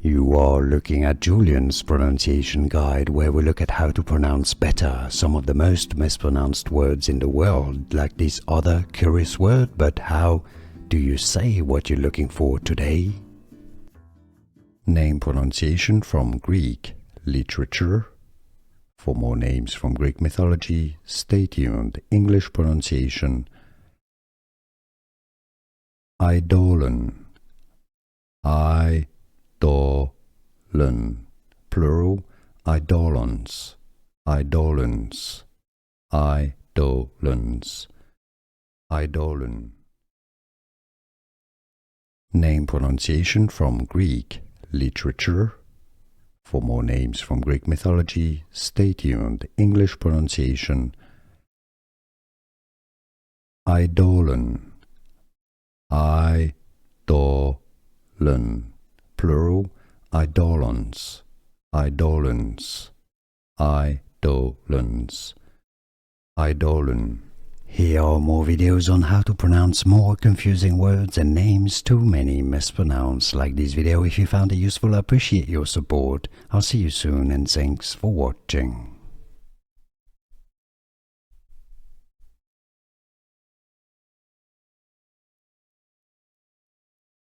You are looking at Julian's pronunciation guide, where we look at how to pronounce better some of the most mispronounced words in the world, like this other curious word. But how do you say what you're looking for today? Name pronunciation from Greek literature. For more names from Greek mythology, stay tuned. English pronunciation: Eidolon, Eidolon, plural, Eidolons, Eidolons, Eidolons, Eidolon. Name pronunciation from Greek literature. For more names from Greek mythology, stay tuned. English pronunciation: Eidolon, Eidolon, plural, Eidolons, Eidolons, Eidolons, Eidolon. Here are more videos on how to pronounce more confusing words and names too many mispronounced. Like this video if you found it useful. I appreciate your support. I'll see you soon and thanks for watching.